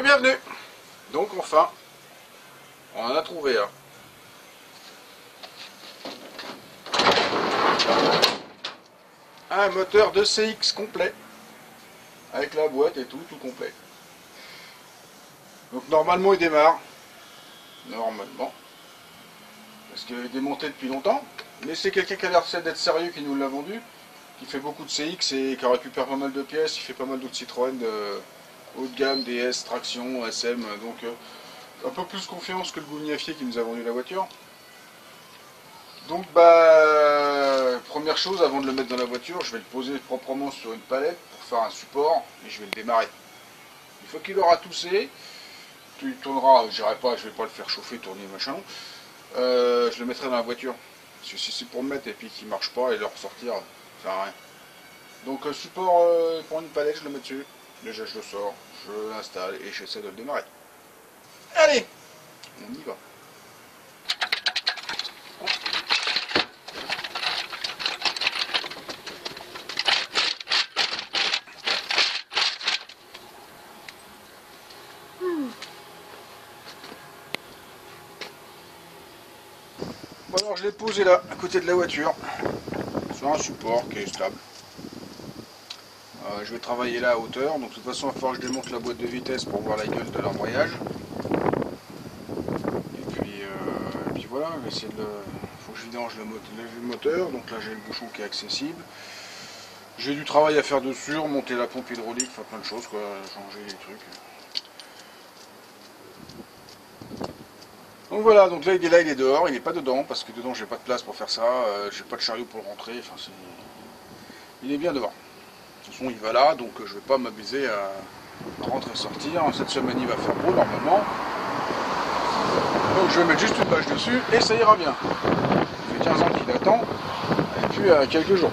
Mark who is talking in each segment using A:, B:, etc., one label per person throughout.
A: bienvenue. Donc enfin, on en a trouvé un. Un moteur de CX complet. Avec la boîte et tout complet. Donc normalement il démarre. Normalement. Parce qu'il est démonté depuis longtemps. Mais c'est quelqu'un qui a l'air d'être sérieux qui nous l'a vendu. Qui fait beaucoup de CX et qui récupère pas mal de pièces. Il fait pas mal d'autres Citroën de haut de gamme, DS, traction, SM. Donc un peu plus confiance que le gougnafier qui nous a vendu la voiture. Donc première chose, avant de le mettre dans la voiture, je vais le poser proprement sur une palette pour faire un support et je vais le démarrer. Une fois qu'il aura toussé, il tournera, je vais pas le faire chauffer, tourner machin, je le mettrai dans la voiture. Parce que si c'est pour le mettre et puis qu'il marche pas et le ressortir, ça sert à rien. Donc support pour une palette, je le mets dessus. Déjà je le sors, je l'installe et j'essaie de le démarrer. Allez, on y va. Bon alors je l'ai posé là, à côté de la voiture, sur un support qui est stable. Je vais travailler là à hauteur, donc de toute façon il va falloir que je démonte la boîte de vitesse pour voir la gueule de l'embrayage. Et puis voilà, je vais essayer de faut que je vidange le moteur, donc là j'ai le bouchon qui est accessible. J'ai du travail à faire dessus, remonter la pompe hydraulique, faire plein de choses, quoi, changer les trucs. Donc voilà, donc là il est dehors, il n'est pas dedans, parce que dedans j'ai pas de place pour faire ça, j'ai pas de chariot pour le rentrer, enfin il est bien dehors. De toute façon il va là, donc je vais pas m'abuser à rentrer et sortir. Cette semaine il va faire beau normalement. Donc je vais mettre juste une bâche dessus et ça ira bien. Ça fait 15 ans qu'il attend, et puis à quelques jours.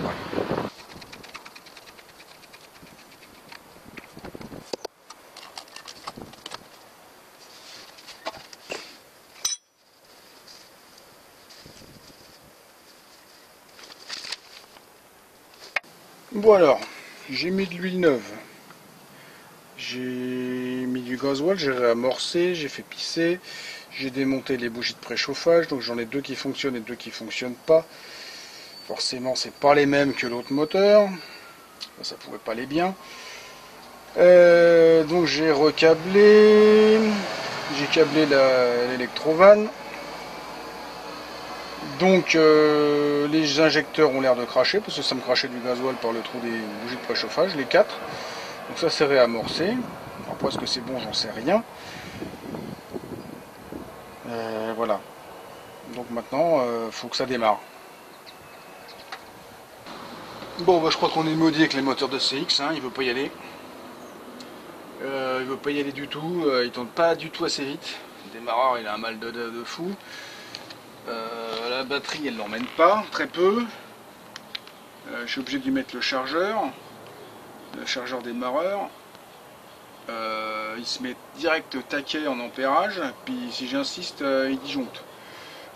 A: Bon alors, j'ai mis de l'huile neuve, j'ai mis du gasoil, j'ai réamorcé, j'ai fait pisser, j'ai démonté les bougies de préchauffage, donc j'en ai deux qui fonctionnent et deux qui fonctionnent pas. Forcément c'est pas les mêmes que l'autre moteur, ça pouvait pas aller bien. Donc j'ai recablé, j'ai câblé l'électrovanne. Donc les injecteurs ont l'air de cracher, parce que ça me crachait du gasoil par le trou des bougies de préchauffage, les 4. Donc ça c'est réamorcé. Après est-ce que c'est bon, j'en sais rien. Voilà. Donc maintenant, faut que ça démarre. Bon, je crois qu'on est maudit avec les moteurs de CX, hein, il veut pas y aller. Il veut pas y aller du tout, il tourne pas du tout assez vite. Le démarreur il a un mal de fou. La batterie elle l'emmène pas, très peu. Je suis obligé de lui mettre le chargeur démarreur. Il se met direct taquet en ampérage, puis si j'insiste, il disjoncte.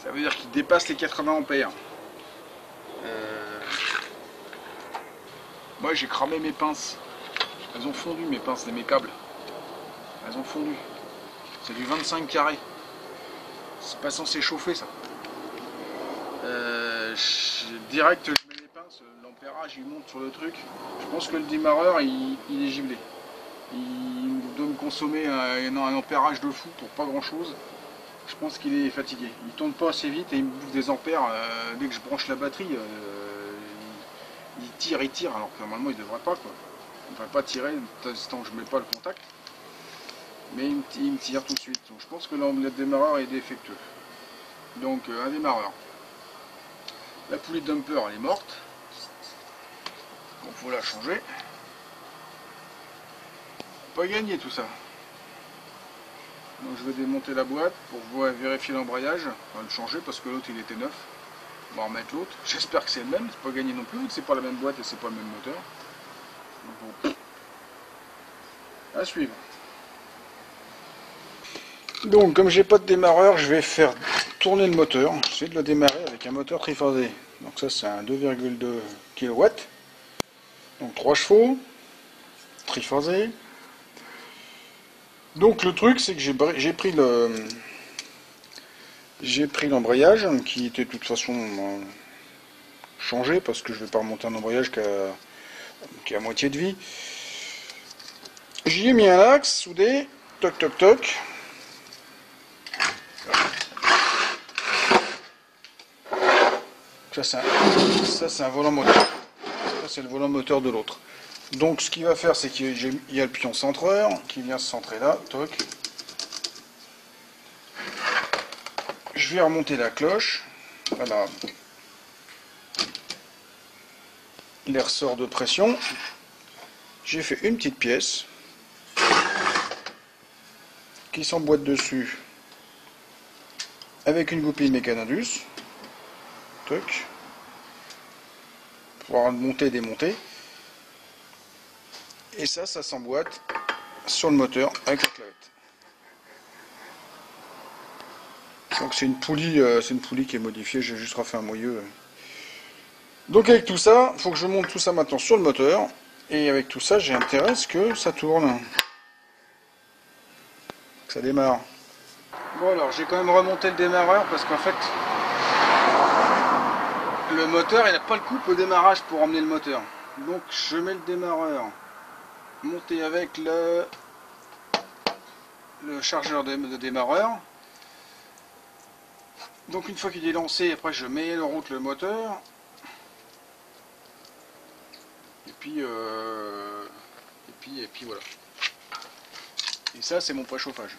A: Ça veut dire qu'il dépasse les 80 ampères. Moi j'ai cramé mes pinces. Elles ont fondu mes pinces et mes câbles. Elles ont fondu. C'est du 25 carrés. C'est pas censé chauffer ça. Direct je mets les pinces, l'ampérage il monte sur le truc. Je pense que le démarreur il est giblé. Il doit me consommer un ampérage de fou pour pas grand chose. Je pense qu'il est fatigué. Il tourne pas assez vite et il me bouffe des ampères. Dès que je branche la batterie, il tire alors que normalement il devrait pas quoi. Il devrait pas tirer tant que je mets pas le contact. Mais il me tire tout de suite. Donc je pense que le démarreur est défectueux. Donc un démarreur. La poulie de dumper elle est morte. Donc faut la changer. Pas gagné tout ça. Donc je vais démonter la boîte pour vérifier l'embrayage. On va le changer parce que l'autre il était neuf. On va remettre l'autre. J'espère que c'est le même. C'est pas gagné non plus. C'est pas la même boîte et c'est pas le même moteur. Donc, bon. À suivre. Donc comme j'ai pas de démarreur, je vais faire tourner le moteur. J'essaie de le démarrer avec un moteur triphasé. Donc ça c'est un 2,2 kW. Donc 3 chevaux, triphasé. Donc le truc c'est que j'ai pris l'embrayage qui était de toute façon changé parce que je vais pas remonter un embrayage qui a à moitié de vie. J'y ai mis un axe soudé, toc toc toc. Ça c'est un volant moteur. Ça c'est le volant moteur de l'autre. Donc ce qu'il va faire c'est qu'il y a le pion centreur qui vient se centrer là, toc. Je vais remonter la cloche. Voilà. Les ressorts de pression. J'ai fait une petite pièce qui s'emboîte dessus avec une goupille Mécanadus. Toc. Pour pouvoir monter et démonter. Et ça s'emboîte sur le moteur avec la clavette. Donc c'est une poulie qui est modifiée, j'ai juste refait un moyeu. Donc avec tout ça, il faut que je monte tout ça maintenant sur le moteur. Et avec tout ça, j'ai intérêt à ce que ça tourne. Que ça démarre. Bon alors, j'ai quand même remonté le démarreur parce qu'en fait, le moteur, il n'a pas le couple au démarrage pour emmener le moteur. Donc je mets le démarreur monté avec le chargeur de démarreur. Donc une fois qu'il est lancé, après je mets en route le moteur. Et puis voilà. Et ça c'est mon préchauffage.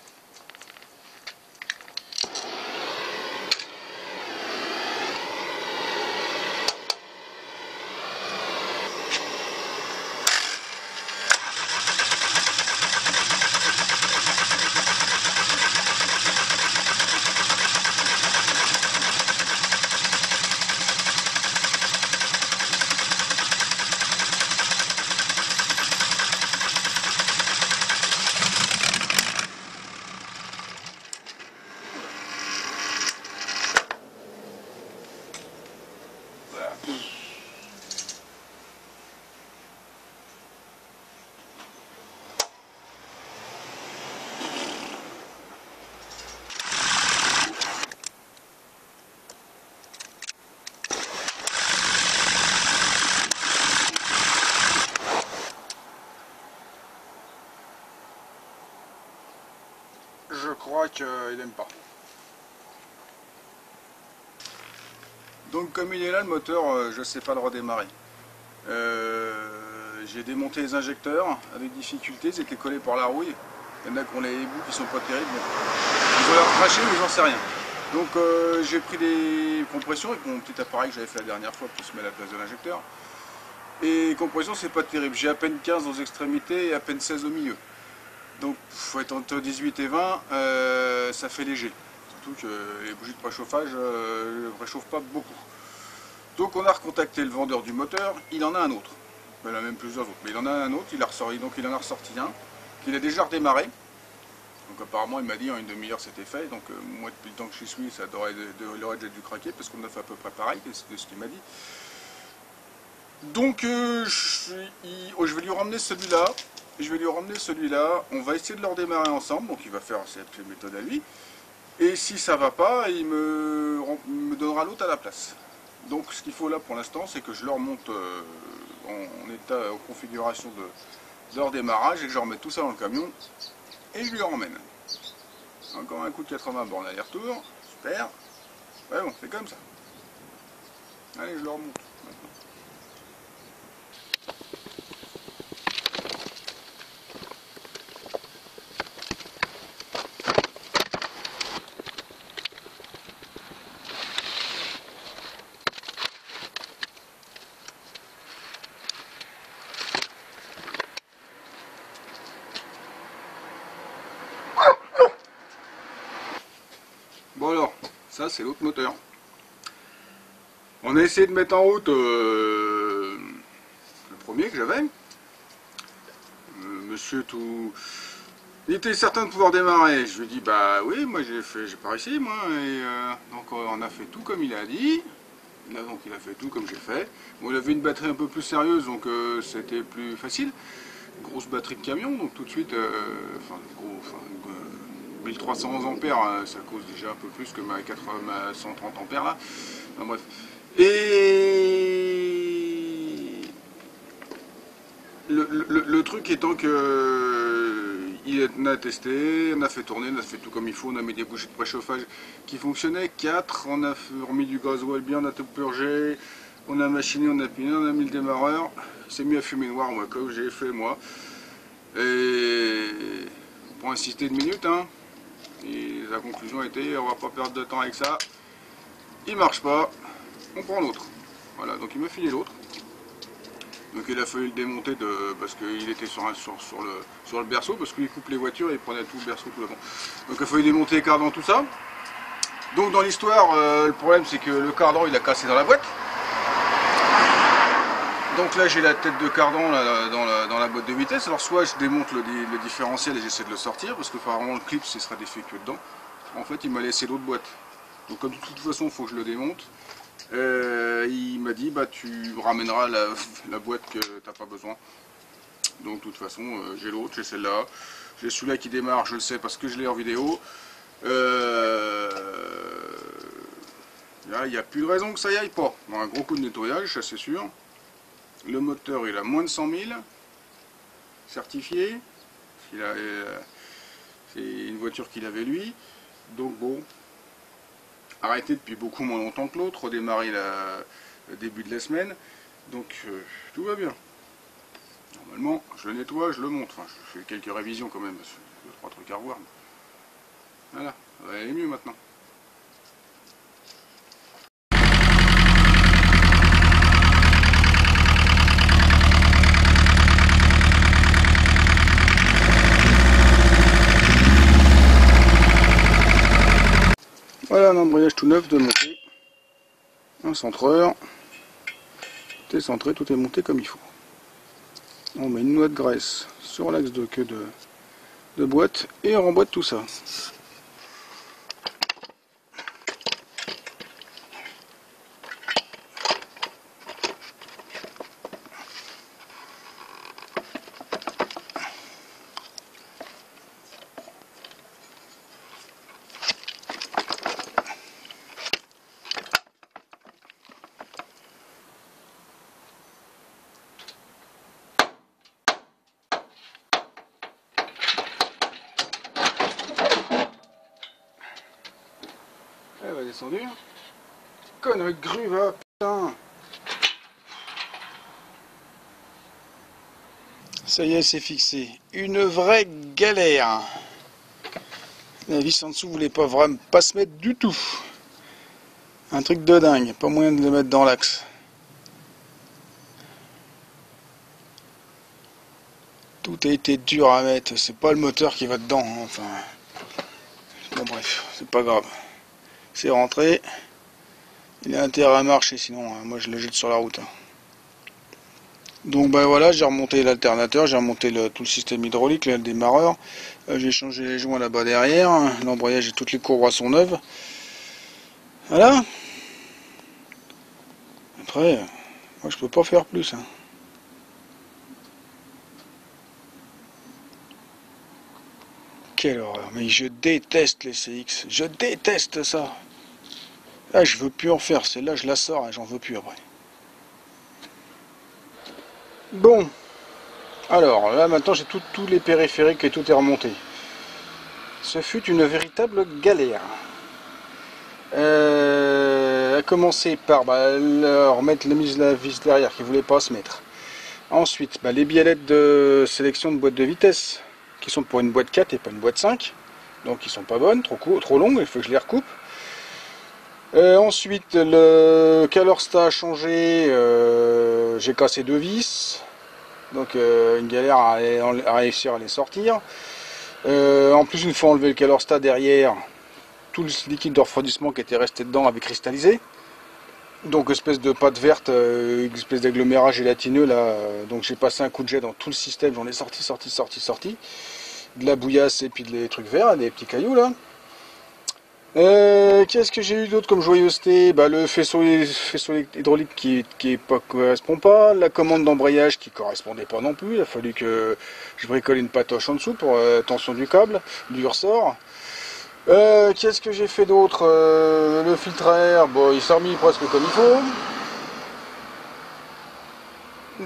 A: Je crois qu'il n'aime pas. Donc comme il est là le moteur, je ne sais pas le redémarrer. J'ai démonté les injecteurs avec difficulté, ils étaient collés par la rouille. Il y en a qui ont les ébouts qui sont pas terribles. Ils ont l'air crachés mais j'en sais rien. Donc j'ai pris des compressions avec mon petit appareil que j'avais fait la dernière fois pour se mettre à la place de l'injecteur. Et compression c'est pas terrible, j'ai à peine 15 aux extrémités et à peine 16 au milieu. Donc il faut être entre 18 et 20, ça fait léger. Surtout que les bougies de préchauffage ne préchauffent pas beaucoup. Donc on a recontacté le vendeur du moteur, il en a un autre. Il en a même plusieurs autres, mais il en a un autre, il en a ressorti un, qu'il a déjà redémarré. Donc apparemment il m'a dit en une demi-heure c'était fait, donc moi depuis le temps que je suis, ça il aurait déjà dû craquer parce qu'on a fait à peu près pareil, c'est ce qu'il m'a dit. Donc je vais lui ramener celui-là, on va essayer de le redémarrer ensemble, donc il va faire cette méthode à lui. Et si ça va pas, il me donnera l'autre à la place. Donc ce qu'il faut là pour l'instant, c'est que je le remonte en état, en configuration de redémarrage et que je remette tout ça dans le camion et je lui emmène. Encore un coup de 80 bornes aller-retour, super. Ouais bon, c'est comme ça. Allez, je le remonte maintenant. Bon alors, ça c'est l'autre moteur. On a essayé de mettre en route le premier que j'avais. Monsieur tout... Il était certain de pouvoir démarrer. Je lui ai dit bah oui, moi j'ai pas réussi moi. Et donc on a fait tout comme il a dit. Là donc il a fait tout comme j'ai fait. Bon, il avait une batterie un peu plus sérieuse donc c'était plus facile. grosse batterie de camion, donc tout de suite, 1300 ampères, ça cause déjà un peu plus que ma 130 ampères là. Enfin, bref. Et le truc étant que on a testé, on a fait tourner, on a fait tout comme il faut, on a mis des bougies de préchauffage qui fonctionnaient, 4, on a remis du gasoil bien, on a tout purgé, on a machiné, on a piné, on a mis le démarreur, il s'est mis à fumer noir, moi, comme j'ai fait moi. Et pour insister une minute, hein, et la conclusion a été on va pas perdre de temps avec ça, il marche pas, on prend l'autre. Voilà, donc il m'a filé l'autre. Donc il a fallu le démonter parce qu'il était sur le berceau, parce qu'il coupe les voitures et il prenait tout le berceau tout l'avant. Donc il a fallu démonter les cardans, tout ça. Donc dans l'histoire, le problème c'est que le cardan il a cassé dans la boîte. Donc là j'ai la tête de cardan là, dans la boîte de vitesse. Alors soit je démonte le différentiel et j'essaie de le sortir, parce que apparemment le clip ce sera défectueux dedans. En fait il m'a laissé l'autre boîte. Donc comme de toute façon il faut que je le démonte. Il m'a dit bah tu ramèneras la boîte que t'as pas besoin. Donc de toute façon j'ai l'autre, j'ai celle-là, j'ai celui-là qui démarre, je le sais parce que je l'ai en vidéo. Là il n'y a plus de raison que ça y aille pas. Bon, un gros coup de nettoyage, ça c'est sûr. Le moteur il a moins de 100 000 certifié. C'est une voiture qu'il avait lui. Donc bon. Arrêté depuis beaucoup moins longtemps que l'autre, redémarré le début de la semaine, donc tout va bien. Normalement, je le nettoie, je le monte, enfin, je fais quelques révisions quand même, parce que il y a 3 trucs à revoir. Voilà, ça va aller mieux maintenant. Voilà un embrayage tout neuf de montée, un centreur, tout est centré, tout est monté comme il faut. On met une noix de graisse sur l'axe de queue de boîte et on remboîte tout ça. Elle va descendu. Connerie de grue, va, putain. Ça y est, c'est fixé. Une vraie galère. La vis en dessous voulait pas vraiment pas se mettre du tout. Un truc de dingue, pas moyen de le mettre dans l'axe. Tout a été dur à mettre, c'est pas le moteur qui va dedans, hein, enfin. Bon bref, c'est pas grave. C'est rentré. Il a intérêt à marcher, sinon moi je le jette sur la route. Hein. Donc ben voilà, j'ai remonté l'alternateur, j'ai remonté tout le système hydraulique, là, le démarreur. J'ai changé les joints là-bas derrière, l'embrayage et toutes les courroies sont neuves. Voilà. Après, moi je peux pas faire plus. Hein. Quelle horreur, mais je déteste les CX, je déteste ça. Là je veux plus en faire, celle-là je la sors et j'en veux plus après. Bon, alors là maintenant j'ai tous les périphériques et tout est remonté. Ce fut une véritable galère. À commencer par remettre la vis derrière qui ne voulait pas se mettre. Ensuite, les biellettes de sélection de boîte de vitesse qui sont pour une boîte 4 et pas une boîte 5. Donc ils sont pas bonnes, trop longues, il faut que je les recoupe. Ensuite, le calorstat a changé, j'ai cassé 2 vis. Donc une galère à réussir à les sortir. En plus, une fois enlevé le calorstat derrière, tout le liquide de refroidissement qui était resté dedans avait cristallisé. Donc espèce de pâte verte, espèce d'agglomérat gélatineux là. Donc j'ai passé un coup de jet dans tout le système, j'en ai sorti. De la bouillasse et puis des trucs verts, des petits cailloux là. Qu'est-ce que j'ai eu d'autre comme joyeuseté? Bah, le faisceau hydraulique qui correspond pas, la commande d'embrayage qui correspondait pas non plus, il a fallu que je bricole une patoche en dessous pour tension du câble, du ressort. Qu'est-ce que j'ai fait d'autre? Le filtre à air, bon, il s'est remis presque comme il faut.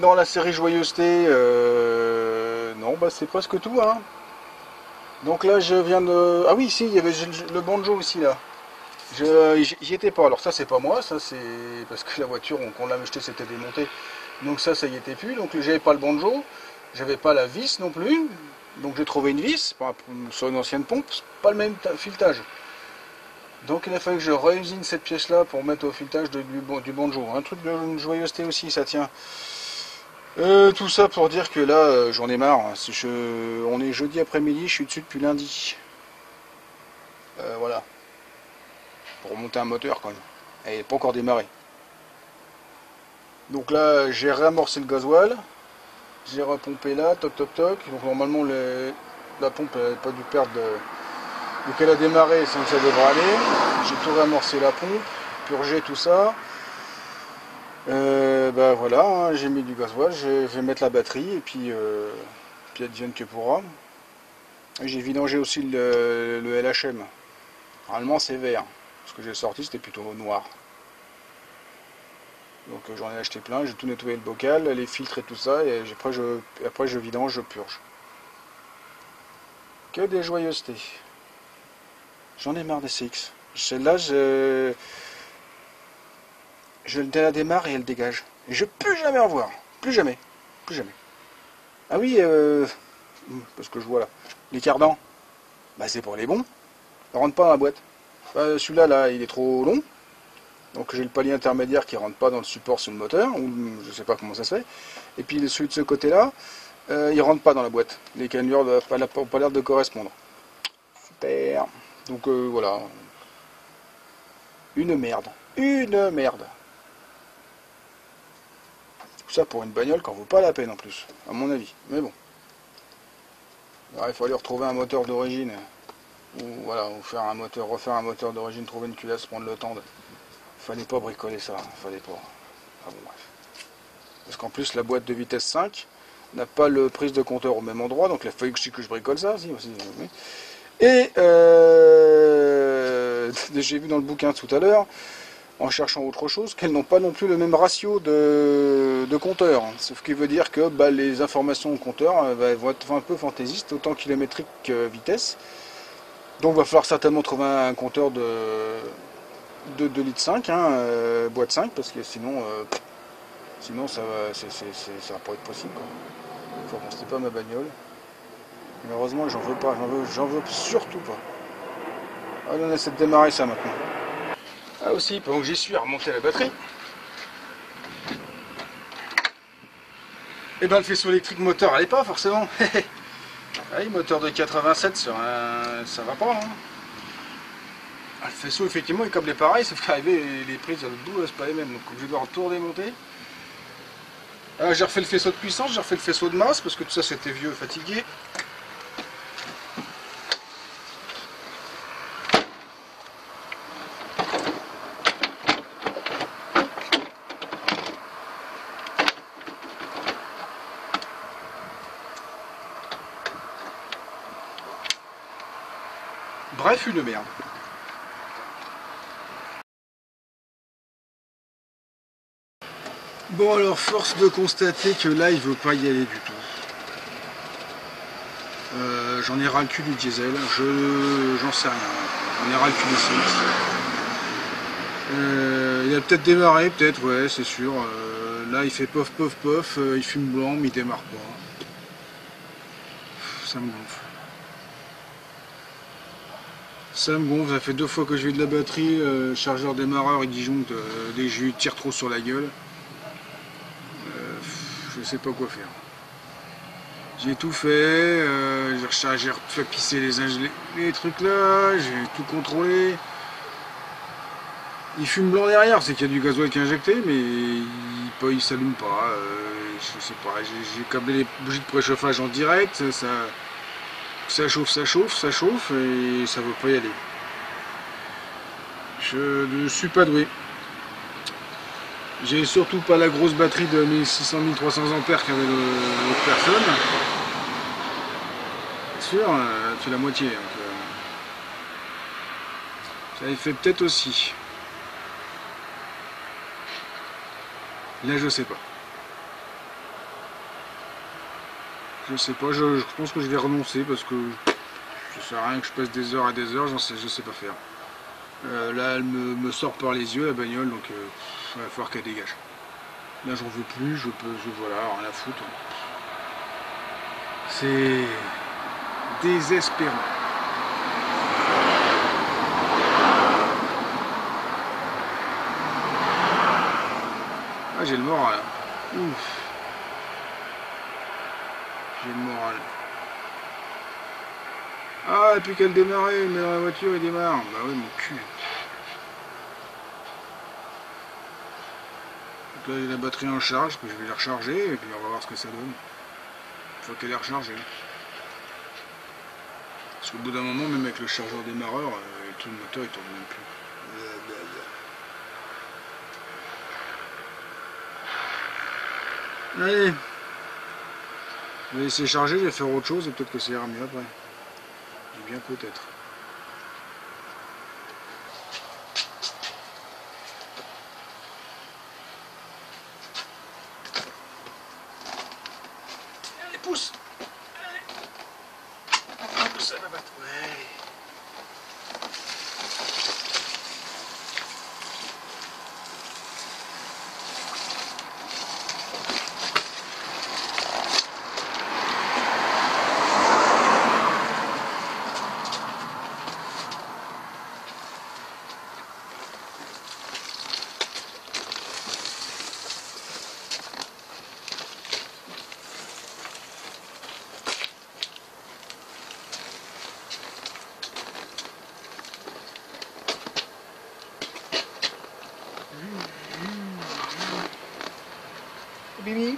A: Dans la série joyeuseté, non, bah c'est presque tout, hein. Donc là, je viens de... Ah oui, si, il y avait le banjo aussi, là. J'y étais pas. Alors ça, c'est pas moi, ça c'est parce que la voiture, quand on l'a acheté, c'était démonté. Donc ça y était plus. Donc j'avais pas le banjo, j'avais pas la vis non plus. Donc j'ai trouvé une vis sur une ancienne pompe, pas le même filetage. Donc il a fallu que je réusine cette pièce-là pour mettre au filetage du banjo. Un truc de joyeuseté aussi, ça tient. Tout ça pour dire que là, j'en ai marre. On est jeudi après-midi, je suis dessus depuis lundi. Voilà. Pour remonter un moteur quand même. Elle n'est pas encore démarrée. Donc là, j'ai réamorcé le gasoil. J'ai repompé là, toc toc toc. Donc normalement, la pompe n'a pas dû perdre. Donc elle a démarré, donc ça devrait aller. J'ai tout réamorcé la pompe, purgé tout ça. Bah voilà, hein, j'ai mis du gasoil, je vais mettre la batterie et puis advienne que pourra. J'ai vidangé aussi le LHM. Normalement c'est vert. Ce que j'ai sorti c'était plutôt noir. Donc j'en ai acheté plein, j'ai tout nettoyé le bocal, les filtres et tout ça, et après je vidange, je purge. Que des joyeusetés. J'en ai marre des CX. Celle-là, je la démarre et elle dégage. Et je peux jamais en voir. Plus jamais. Plus jamais. Ah oui, parce que je vois là. Les cardans, bah c'est pour les bons. Ça rentre pas dans la boîte. Celui-là, là, il est trop long. Donc j'ai le palier intermédiaire qui rentre pas dans le support sur le moteur, ou je sais pas comment ça se fait. Et puis celui de ce côté-là, il rentre pas dans la boîte. Les cannelures n'ont pas l'air de correspondre. Super. Donc voilà. Une merde. Une merde. Tout ça pour une bagnole qui en vaut pas la peine en plus, à mon avis. Mais bon. Alors, il fallait retrouver un moteur d'origine. Ou voilà, ou refaire un moteur d'origine, trouver une culasse, prendre le temps de. Fallait pas bricoler ça, fallait pas. Ah bon, bref. Parce qu'en plus la boîte de vitesse 5 n'a pas le prise de compteur au même endroit, donc il a fallu que je bricole ça, si aussi. Et j'ai vu dans le bouquin tout à l'heure, en cherchant autre chose, qu'elles n'ont pas non plus le même ratio de compteur. Sauf qui veut dire que bah, les informations au compteur vont être un peu fantaisistes, autant kilométrique que vitesse. Donc il va falloir certainement trouver un compteur de 2 litres 5, hein, boîte 5, parce que sinon ça va pas être possible. Enfin bon, c'était pas ma bagnole. Malheureusement j'en veux pas, j'en veux surtout pas. Allez, on essaie de démarrer ça maintenant. Ah aussi, pendant que j'y suis à remonter la batterie. Et ben le faisceau électrique moteur allait pas forcément. Allez, moteur de 87 sur un. Ça va pas, hein. Le faisceau effectivement est câblé pareil, sauf qu'arriver les prises à l'autre bout, c'est pas les mêmes. Donc je dois tout redémonter. J'ai refait le faisceau de puissance, j'ai refait le faisceau de masse, parce que tout ça c'était vieux, fatigué. Bref, une merde. Bon alors, force de constater que là, il veut pas y aller du tout. J'en ai ras le cul du diesel, j'en sais rien. J'en ai ras le cul des CX. Il a peut-être démarré, peut-être, ouais, c'est sûr. Là, il fait pof pof pof, il fume blanc, mais il démarre pas. Ça me gonfle. Ça me gonfle, ça fait 2 fois que je vais de la batterie, le chargeur démarreur il disjoncte dès que je lui tire trop sur la gueule. Je sais pas quoi faire. J'ai tout fait, j'ai refait pisser les trucs là, j'ai tout contrôlé. Il fume blanc derrière, c'est qu'il y a du gasoil qui est injecté, mais il s'allume pas. Je sais pas, j'ai câblé les bougies de préchauffage en direct, ça chauffe, et ça veut pas y aller. Je ne suis pas doué. J'ai surtout pas la grosse batterie de 1600-1300 ampères qu'avait l'autre personne. C'est sûr, tu la moitié. Donc, ça y fait peut-être aussi. Là, je sais pas. Je sais pas, je pense que je vais renoncer parce que ça sert à rien que je passe des heures et des heures, je sais pas faire. Là, elle me sort par les yeux la bagnole, donc il va falloir qu'elle dégage. Là, j'en veux plus, voilà, rien à foutre. C'est désespérant. Ah, j'ai le moral. Ouf. J'ai le moral. Ah, et puis qu'elle démarrait, mais dans la voiture, il démarre. Bah oui, mon cul. Donc là, j'ai la batterie en charge, que je vais la recharger, et puis on va voir ce que ça donne. Une fois qu'elle est rechargée. Parce qu'au bout d'un moment, même avec le chargeur démarreur, tout le moteur, il tourne même plus. Allez. Je vais laisser charger, je vais faire autre chose, et peut-être que ça ira mieux après. Eh bien, peut-être. Allez, pousse. Allez. Pousse à la batte. Ouais. Bibi.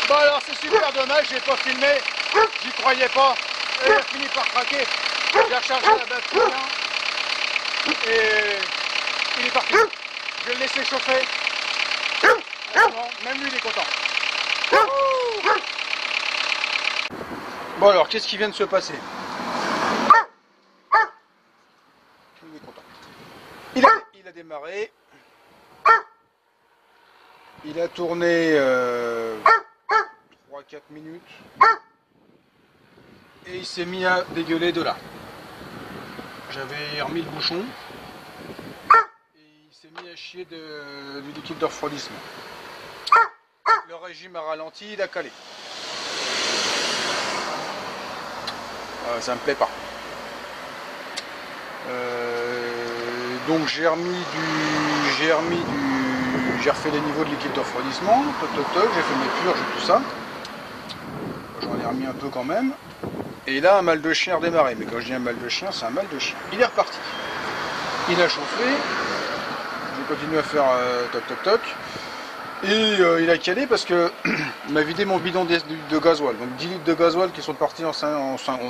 A: Bon alors c'est super dommage, j'ai pas filmé, j'y croyais pas, elle a fini par craquer, j'ai rechargé la batterie et il est parti. Je vais le laisser chauffer, franchement, même lui il est content. Bon alors qu'est-ce qui vient de se passer? Il est content. Il a démarré. Il a tourné 3-4 minutes. Et il s'est mis à dégueuler de là. J'avais remis le bouchon. Et il s'est mis à chier du liquide de refroidissement. Le régime a ralenti, il a calé. Ça me plaît pas. Donc j'ai refait les niveaux de liquide de refroidissement, j'ai fait mes purges et tout ça. J'en ai remis un peu quand même. Et là un mal de chien a redémarré. Mais quand je dis un mal de chien, c'est un mal de chien. Il est reparti. Il a chauffé. J'ai continué à faire toc toc toc. Et il a calé parce que il m'a vidé mon bidon de gasoil. Donc 10 litres de gasoil qui sont partis en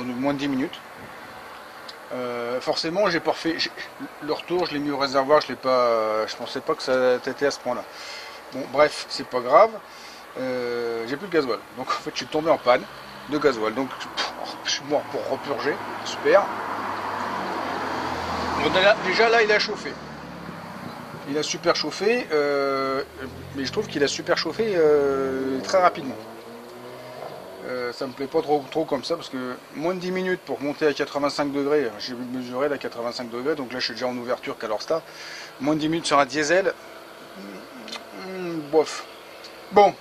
A: moins de 10 minutes. Forcément j'ai pas refait le retour, je l'ai mis au réservoir, je pensais pas que ça était à ce point là. Bon bref, c'est pas grave, j'ai plus de gasoil, donc en fait je suis tombé en panne de gasoil, donc je suis mort pour repurger, super. Donc, déjà là il a chauffé, il a super chauffé, mais je trouve qu'il a super chauffé très rapidement. Ça me plaît pas trop comme ça parce que moins de 10 minutes pour monter à 85 degrés, j'ai mesuré à 85 degrés, donc là je suis déjà en ouverture Calorsta. Moins de 10 minutes sur un diesel, bof. Bon,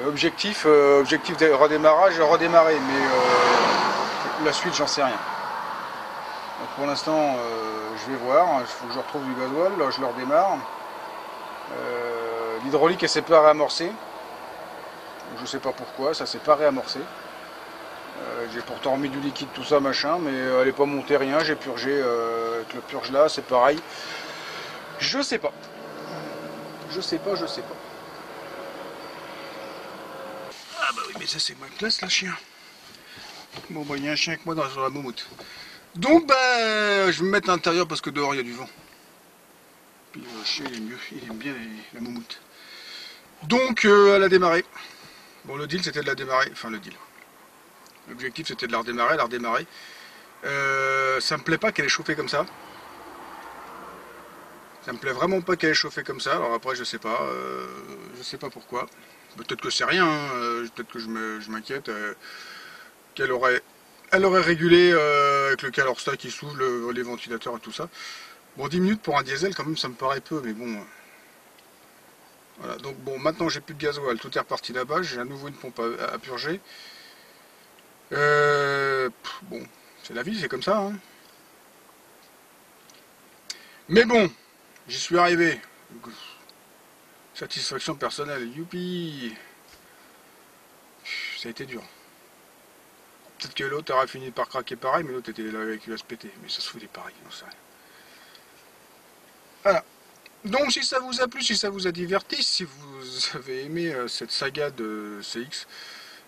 A: objectif de redémarrage, redémarrer, mais la suite j'en sais rien. Donc pour l'instant je vais voir, il faut que je retrouve du gasoil, là je le redémarre. L'hydraulique elle s'est pas réamorcée. Je sais pas pourquoi, ça s'est pas réamorcé. J'ai pourtant remis du liquide, tout ça, machin, mais elle n'est pas montée, rien. J'ai purgé avec le purge là, c'est pareil. Je sais pas. Je sais pas. Ah bah oui, mais ça c'est ma classe, là, chien. Bon, bah, il y a un chien avec moi sur la moumoute. Donc, bah, je vais me mettre à l'intérieur parce que dehors, il y a du vent. Puis le chien, il est mieux, il aime bien la moumoute. Donc, elle a démarré. Bon, le deal, c'était de la démarrer. Enfin, le deal. L'objectif, c'était de la redémarrer. Ça me plaît pas qu'elle ait chauffé comme ça. Ça me plaît vraiment pas qu'elle ait chauffé comme ça. Alors après, je sais pas pourquoi. Peut-être que c'est rien, hein. Peut-être que je m'inquiète. Elle aurait régulé avec le calorstat qui s'ouvre, les ventilateurs et tout ça. Bon, 10 minutes pour un diesel, quand même, ça me paraît peu, mais bon. Voilà, donc bon, maintenant j'ai plus de gasoil, tout est reparti là-bas, j'ai à nouveau une pompe à purger. Bon, c'est la vie, c'est comme ça, hein. Mais bon, j'y suis arrivé. Satisfaction personnelle, youpi. Ça a été dur. Peut-être que l'autre aurait fini par craquer pareil, mais l'autre était là avec lui à se péter. Mais ça se foutait pareil, non, ça. Voilà. Donc si ça vous a plu, si ça vous a diverti, si vous avez aimé cette saga de CX,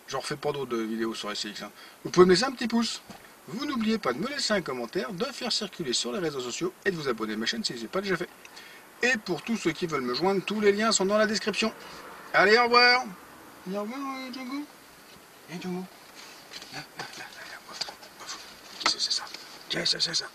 A: j'en refais pas d'autres vidéos sur les CX, hein. Vous pouvez me laisser un petit pouce. Vous n'oubliez pas de me laisser un commentaire, de faire circuler sur les réseaux sociaux et de vous abonner à ma chaîne si ce n'est pas déjà fait. Et pour tous ceux qui veulent me joindre, tous les liens sont dans la description. Allez, au revoir. Au revoir, Django. Et Django. Qu'est-ce que c'est ça? Qu'est-ce que c'est ça?